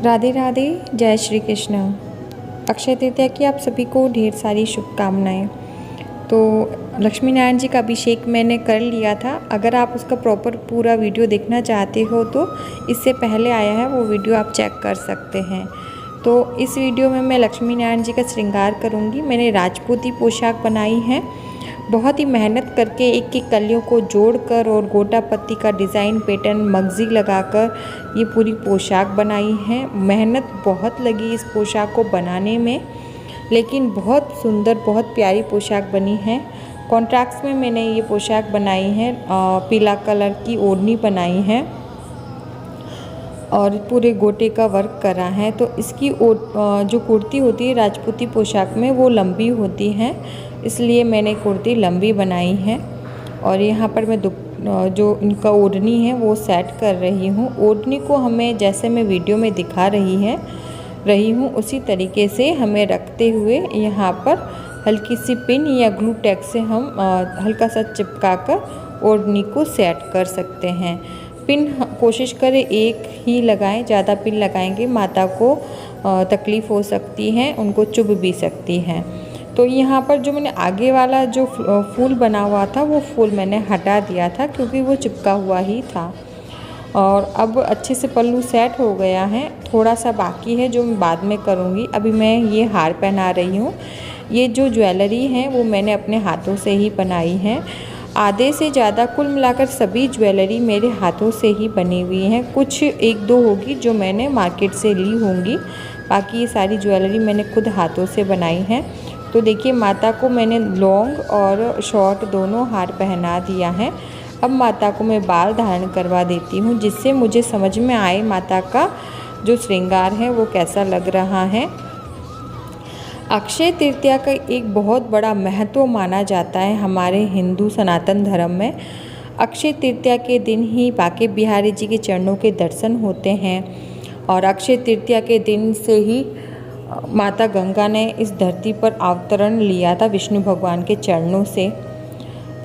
राधे राधे, जय श्री कृष्ण। अक्षय तृतीया की आप सभी को ढेर सारी शुभकामनाएं। तो लक्ष्मी नारायण जी का अभिषेक मैंने कर लिया था। अगर आप उसका प्रॉपर पूरा वीडियो देखना चाहते हो तो इससे पहले आया है, वो वीडियो आप चेक कर सकते हैं। तो इस वीडियो में मैं लक्ष्मी नारायण जी का श्रृंगार करूँगी। मैंने राजपूती पोशाक बनाई है, बहुत ही मेहनत करके एक एक कलियों को जोड़कर और गोटा पत्ती का डिज़ाइन पैटर्न मगजी लगाकर ये पूरी पोशाक बनाई है। मेहनत बहुत लगी इस पोशाक को बनाने में, लेकिन बहुत सुंदर, बहुत प्यारी पोशाक बनी है। कॉन्ट्रास्ट में मैंने ये पोशाक बनाई है, पीला कलर की ओढ़नी बनाई है और पूरे गोटे का वर्क करा है। तो इसकी जो कुर्ती होती है राजपूती पोशाक में वो लंबी होती है, इसलिए मैंने कुर्ती लंबी बनाई है। और यहाँ पर मैं जो इनका ओढ़नी है वो सेट कर रही हूँ। ओढ़नी को हमें जैसे मैं वीडियो में दिखा रही हूँ उसी तरीके से हमें रखते हुए यहाँ पर हल्की सी पिन या ग्लू टैग से हम हल्का सा चिपका कर ओढ़नी को सेट कर सकते हैं। पिन कोशिश करें एक ही लगाएं, ज़्यादा पिन लगाएंगे माता को तकलीफ़ हो सकती है, उनको चुभ भी सकती हैं। तो यहाँ पर जो मैंने आगे वाला जो फूल बना हुआ था वो फूल मैंने हटा दिया था क्योंकि वो चिपका हुआ ही था। और अब अच्छे से पल्लू सेट हो गया है, थोड़ा सा बाकी है जो मैं बाद में करूँगी। अभी मैं ये हार पहना रही हूँ। ये जो ज्वेलरी है वो मैंने अपने हाथों से ही बनाई है। आधे से ज़्यादा कुल मिलाकर सभी ज्वेलरी मेरे हाथों से ही बनी हुई हैं। कुछ एक दो होगी जो मैंने मार्केट से ली होंगी, बाकी ये सारी ज्वेलरी मैंने खुद हाथों से बनाई है। तो देखिए माता को मैंने लॉन्ग और शॉर्ट दोनों हार पहना दिया है। अब माता को मैं बाल धारण करवा देती हूँ, जिससे मुझे समझ में आए माता का जो श्रृंगार है वो कैसा लग रहा है। अक्षय तृतीया का एक बहुत बड़ा महत्व माना जाता है हमारे हिंदू सनातन धर्म में। अक्षय तृतीया के दिन ही बांके बिहारी जी के चरणों के दर्शन होते हैं और अक्षय तृतीया के दिन से ही माता गंगा ने इस धरती पर अवतरण लिया था विष्णु भगवान के चरणों से।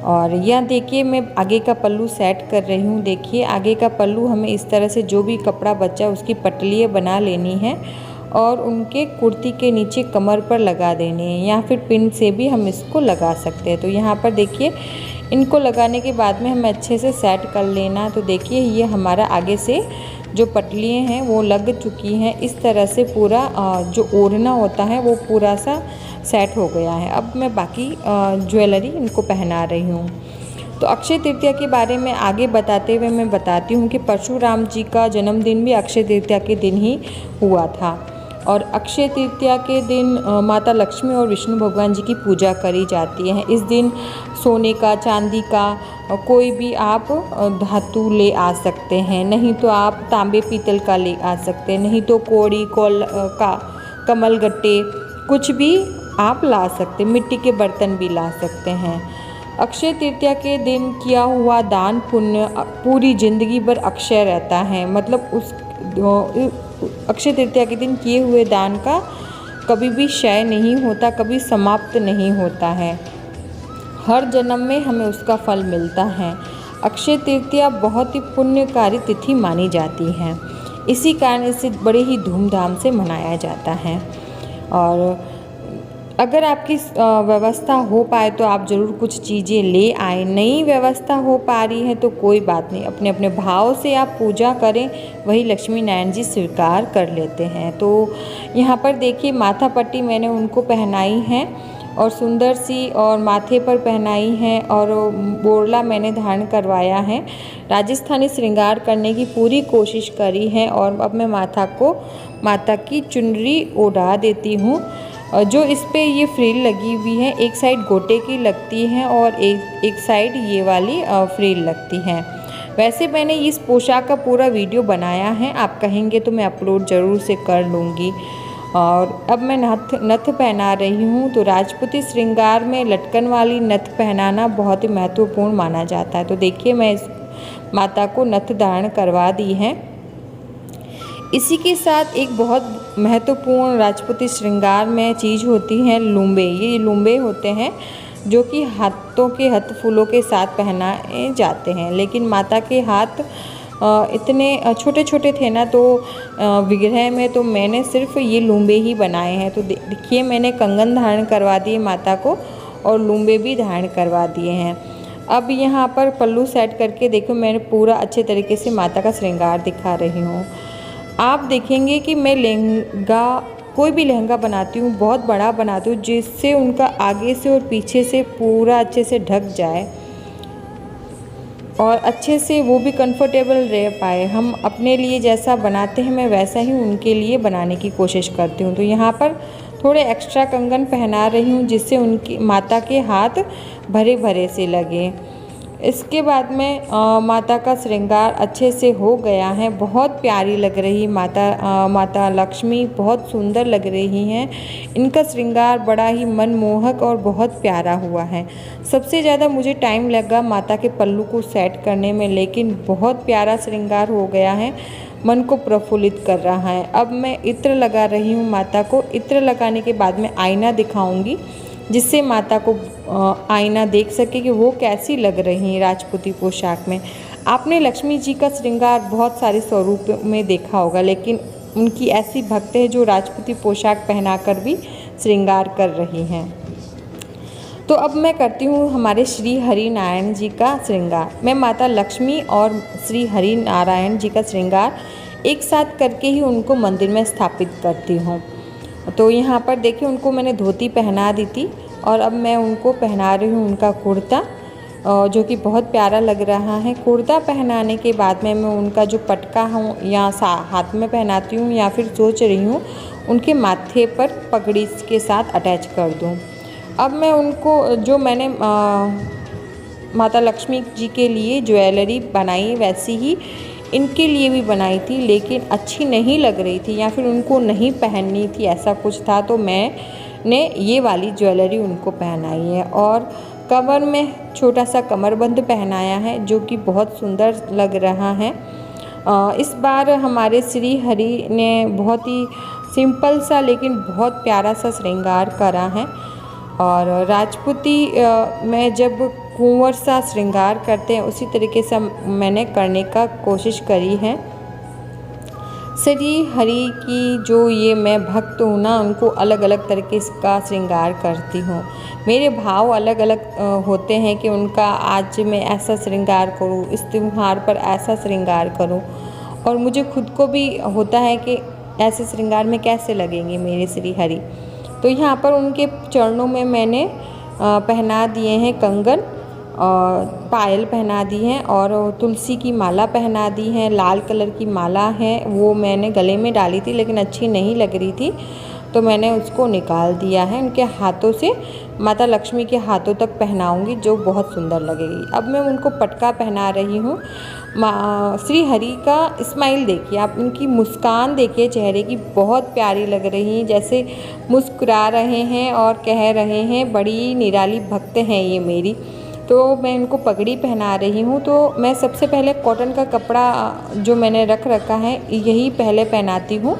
और यह देखिए मैं आगे का पल्लू सेट कर रही हूँ। देखिए आगे का पल्लू हमें इस तरह से जो भी कपड़ा बचा उसकी पटलियाँ बना लेनी है और उनके कुर्ती के नीचे कमर पर लगा देनी है, या फिर पिन से भी हम इसको लगा सकते हैं। तो यहाँ पर देखिए इनको लगाने के बाद में हमें अच्छे से सेट कर लेना। तो देखिए ये हमारा आगे से जो पटलियाँ हैं वो लग चुकी हैं। इस तरह से पूरा जो ओढ़ना होता है वो पूरा सा सेट हो गया है। अब मैं बाकी ज्वेलरी इनको पहना रही हूँ। तो अक्षय तृतीया के बारे में आगे बताते हुए मैं बताती हूँ कि परशुराम जी का जन्मदिन भी अक्षय तृतीया के दिन ही हुआ था। और अक्षय तृतीया के दिन माता लक्ष्मी और विष्णु भगवान जी की पूजा करी जाती है। इस दिन सोने का, चांदी का कोई भी आप धातु ले आ सकते हैं, नहीं तो आप तांबे पीतल का ले आ सकते हैं, नहीं तो कोड़ी का कमल गट्टे कुछ भी आप ला सकते, मिट्टी के बर्तन भी ला सकते हैं। अक्षय तृतीया के दिन किया हुआ दान पुण्य पूरी ज़िंदगी भर अक्षय रहता है। मतलब उस अक्षय तृतीया के दिन किए हुए दान का कभी भी क्षय नहीं होता, कभी समाप्त नहीं होता है। हर जन्म में हमें उसका फल मिलता है। अक्षय तृतीया बहुत ही पुण्यकारी तिथि मानी जाती है, इसी कारण इसे बड़े ही धूमधाम से मनाया जाता है। और अगर आपकी व्यवस्था हो पाए तो आप ज़रूर कुछ चीज़ें ले आए। नई व्यवस्था हो पा रही है तो कोई बात नहीं, अपने अपने भाव से आप पूजा करें, वही लक्ष्मी नारायण जी स्वीकार कर लेते हैं। तो यहाँ पर देखिए माथा पट्टी मैंने उनको पहनाई है और सुंदर सी और माथे पर पहनाई है और बोरला मैंने धारण करवाया है। राजस्थानी श्रृंगार करने की पूरी कोशिश करी है और अब मैं माता की चुनरी ओढ़ा देती हूँ। जो इस पे ये फ्रिल लगी हुई है, एक साइड गोटे की लगती है और एक साइड ये वाली फ्रिल लगती है। वैसे मैंने इस पोशाक का पूरा वीडियो बनाया है, आप कहेंगे तो मैं अपलोड ज़रूर से कर लूँगी। और अब मैं नथ पहना रही हूँ। तो राजपूती श्रृंगार में लटकन वाली नथ पहनाना बहुत ही महत्वपूर्ण माना जाता है। तो देखिए मैं इस माता को नथ धारण करवा दी है। इसी के साथ एक बहुत महत्वपूर्ण राजपूती श्रृंगार में चीज़ होती है लुम्बे। ये लुम्बे होते हैं जो कि हाथों के हथ फूलों के साथ पहनाए जाते हैं, लेकिन माता के हाथ इतने छोटे छोटे थे ना, तो विग्रह में तो मैंने सिर्फ ये लूम्बे ही बनाए हैं। तो देखिए मैंने कंगन धारण करवा दिए माता को और लूम्बे भी धारण करवा दिए हैं। अब यहाँ पर पल्लू सेट करके देखो मैंने पूरा अच्छे तरीके से माता का श्रृंगार दिखा रही हूँ। आप देखेंगे कि मैं लहंगा, कोई भी लहंगा बनाती हूँ बहुत बड़ा बनाती हूँ, जिससे उनका आगे से और पीछे से पूरा अच्छे से ढक जाए और अच्छे से वो भी कंफर्टेबल रह पाए। हम अपने लिए जैसा बनाते हैं मैं वैसा ही उनके लिए बनाने की कोशिश करती हूँ। तो यहाँ पर थोड़े एक्स्ट्रा कंगन पहना रही हूँ जिससे उनकी माता के हाथ भरे भरे से लगे। इसके बाद में माता का श्रृंगार अच्छे से हो गया है। बहुत प्यारी लग रही माता लक्ष्मी बहुत सुंदर लग रही हैं। इनका श्रृंगार बड़ा ही मनमोहक और बहुत प्यारा हुआ है। सबसे ज़्यादा मुझे टाइम लगा माता के पल्लू को सेट करने में, लेकिन बहुत प्यारा श्रृंगार हो गया है, मन को प्रफुल्लित कर रहा है। अब मैं इत्र लगा रही हूँ माता को। इत्र लगाने के बाद में आईना दिखाऊंगी जिससे माता को आईना देख सके कि वो कैसी लग रही हैं राजपूती पोशाक में। आपने लक्ष्मी जी का श्रृंगार बहुत सारे स्वरूप में देखा होगा, लेकिन उनकी ऐसी भक्त है जो राजपूती पोशाक पहनाकर भी श्रृंगार कर रही हैं। तो अब मैं करती हूँ हमारे श्री हरि नारायण जी का श्रृंगार। मैं माता लक्ष्मी और श्री हरि नारायण जी का श्रृंगार एक साथ करके ही उनको मंदिर में स्थापित करती हूँ। तो यहाँ पर देखिए उनको मैंने धोती पहना दी थी और अब मैं उनको पहना रही हूँ उनका कुर्ता, जो कि बहुत प्यारा लग रहा है। कुर्ता पहनाने के बाद में मैं उनका जो पटका हूँ या हाथ में पहनाती हूँ या फिर सोच रही हूँ उनके माथे पर पगड़ी के साथ अटैच कर दूँ। अब मैं उनको जो मैंने माता लक्ष्मी जी के लिए ज्वेलरी बनाई वैसी ही इनके लिए भी बनाई थी, लेकिन अच्छी नहीं लग रही थी या फिर उनको नहीं पहननी थी, ऐसा कुछ था। तो मैंने ये वाली ज्वेलरी उनको पहनाई है और कमर में छोटा सा कमरबंद पहनाया है जो कि बहुत सुंदर लग रहा है। इस बार हमारे श्री हरि ने बहुत ही सिंपल सा लेकिन बहुत प्यारा सा श्रृंगार करा है। और राजपूती में जब कुंवर सा श्रृंगार करते हैं उसी तरीके से मैंने करने का कोशिश करी है। श्री हरि की जो ये मैं भक्त हूँ ना, उनको अलग अलग तरीके का श्रृंगार करती हूँ। मेरे भाव अलग अलग होते हैं कि उनका आज मैं ऐसा श्रृंगार करूँ, इस त्योहार पर ऐसा श्रृंगार करूँ, और मुझे खुद को भी होता है कि ऐसे श्रृंगार में कैसे लगेंगे मेरे श्री हरि। तो यहाँ पर उनके चरणों में मैंने पहना दिए हैं कंगन और पायल पहना दी हैं और तुलसी की माला पहना दी है। लाल कलर की माला है, वो मैंने गले में डाली थी लेकिन अच्छी नहीं लग रही थी तो मैंने उसको निकाल दिया है। उनके हाथों से माता लक्ष्मी के हाथों तक पहनाऊंगी जो बहुत सुंदर लगेगी। अब मैं उनको पटका पहना रही हूँ। श्री हरि का स्माइल देखिए आप, उनकी मुस्कान देखिए चेहरे की, बहुत प्यारी लग रही हैं, जैसे मुस्कुरा रहे हैं और कह रहे हैं बड़ी निराली भक्त हैं ये मेरी। तो मैं इनको पगड़ी पहना रही हूँ। तो मैं सबसे पहले कॉटन का कपड़ा जो मैंने रख रखा है यही पहले पहनाती हूँ,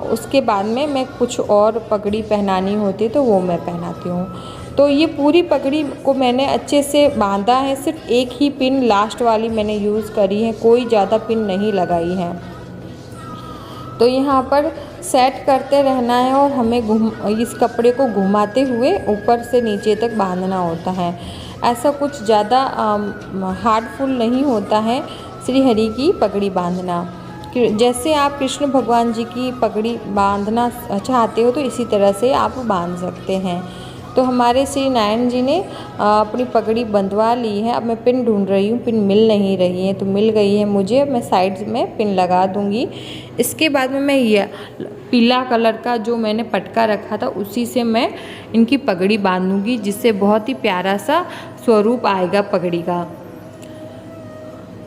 उसके बाद में मैं कुछ और पगड़ी पहनानी होती तो वो मैं पहनाती हूँ। तो ये पूरी पगड़ी को मैंने अच्छे से बांधा है, सिर्फ एक ही पिन लास्ट वाली मैंने यूज़ करी है, कोई ज़्यादा पिन नहीं लगाई है। तो यहाँ पर सेट करते रहना है और हमें इस कपड़े को घुमाते हुए ऊपर से नीचे तक बांधना होता है। ऐसा कुछ ज़्यादा हार्डफुल नहीं होता है श्री हरि की पगड़ी बांधना। जैसे आप कृष्ण भगवान जी की पगड़ी बांधना चाहते हो तो इसी तरह से आप बांध सकते हैं। तो हमारे श्री नारायण जी ने अपनी पगड़ी बंधवा ली है। अब मैं पिन ढूंढ रही हूँ, पिन मिल नहीं रही है, तो मिल गई है मुझे। मैं साइड में पिन लगा दूँगी। इसके बाद में मैं ये पीला कलर का जो मैंने पटका रखा था उसी से मैं इनकी पगड़ी बांधूँगी, जिससे बहुत ही प्यारा सा स्वरूप आएगा पगड़ी का।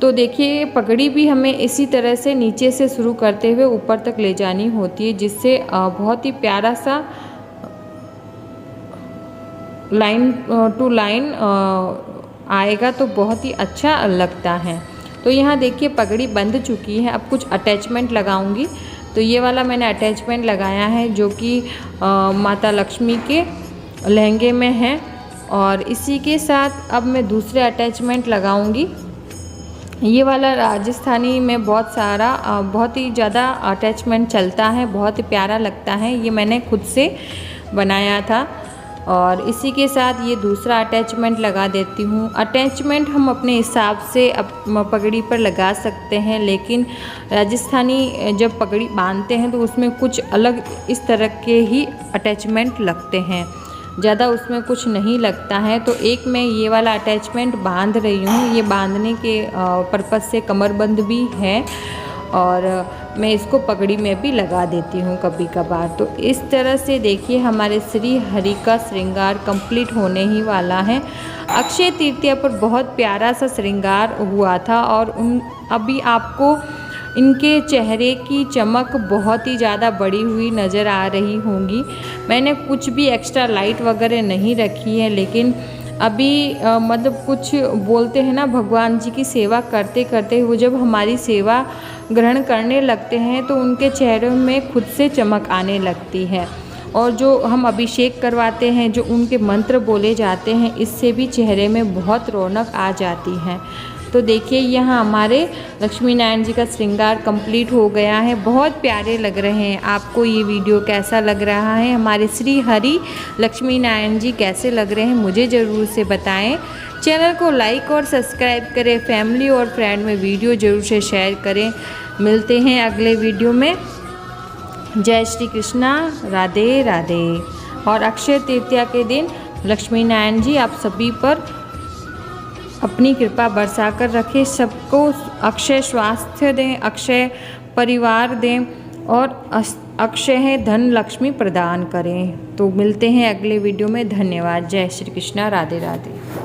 तो देखिए पगड़ी भी हमें इसी तरह से नीचे से शुरू करते हुए ऊपर तक ले जानी होती है, जिससे बहुत ही प्यारा सा लाइन टू लाइन आएगा तो बहुत ही अच्छा लगता है। तो यहाँ देखिए पगड़ी बंध चुकी है। अब कुछ अटैचमेंट लगाऊंगी। तो ये वाला मैंने अटैचमेंट लगाया है जो कि माता लक्ष्मी के लहंगे में है, और इसी के साथ अब मैं दूसरे अटैचमेंट लगाऊंगी। ये वाला राजस्थानी में बहुत ही ज़्यादा अटैचमेंट चलता है, बहुत ही प्यारा लगता है। ये मैंने खुद से बनाया था। और इसी के साथ ये दूसरा अटैचमेंट लगा देती हूँ। अटैचमेंट हम अपने हिसाब से पगड़ी पर लगा सकते हैं, लेकिन राजस्थानी जब पगड़ी बांधते हैं तो उसमें कुछ अलग इस तरह के ही अटैचमेंट लगते हैं, ज़्यादा उसमें कुछ नहीं लगता है। तो एक मैं ये वाला अटैचमेंट बांध रही हूँ। ये बांधने के पर्पज़ से कमरबंद भी है और मैं इसको पगड़ी में भी लगा देती हूँ कभी कभार। तो इस तरह से देखिए हमारे श्री हरि का श्रृंगार कंप्लीट होने ही वाला है। अक्षय तृतीया पर बहुत प्यारा सा श्रृंगार हुआ था और अभी आपको इनके चेहरे की चमक बहुत ही ज़्यादा बढ़ी हुई नज़र आ रही होंगी। मैंने कुछ भी एक्स्ट्रा लाइट वगैरह नहीं रखी है, लेकिन अभी मतलब कुछ बोलते हैं ना, भगवान जी की सेवा करते करते वो जब हमारी सेवा ग्रहण करने लगते हैं तो उनके चेहरे में खुद से चमक आने लगती है। और जो हम अभिषेक करवाते हैं, जो उनके मंत्र बोले जाते हैं, इससे भी चेहरे में बहुत रौनक आ जाती है। तो देखिए यहाँ हमारे लक्ष्मी नारायण जी का श्रृंगार कंप्लीट हो गया है। बहुत प्यारे लग रहे हैं। आपको ये वीडियो कैसा लग रहा है, हमारे श्री हरि लक्ष्मी नारायण जी कैसे लग रहे हैं, मुझे ज़रूर से बताएं। चैनल को लाइक और सब्सक्राइब करें, फैमिली और फ्रेंड में वीडियो ज़रूर से शेयर करें। मिलते हैं अगले वीडियो में। जय श्री कृष्णा, राधे राधे। और अक्षय तृतीया के दिन लक्ष्मी नारायण जी आप सभी पर अपनी कृपा बरसा कर रखें, सबको अक्षय स्वास्थ्य दें, अक्षय परिवार दें और अक्षय धन लक्ष्मी प्रदान करें। तो मिलते हैं अगले वीडियो में। धन्यवाद। जय श्री कृष्णा, राधे राधे।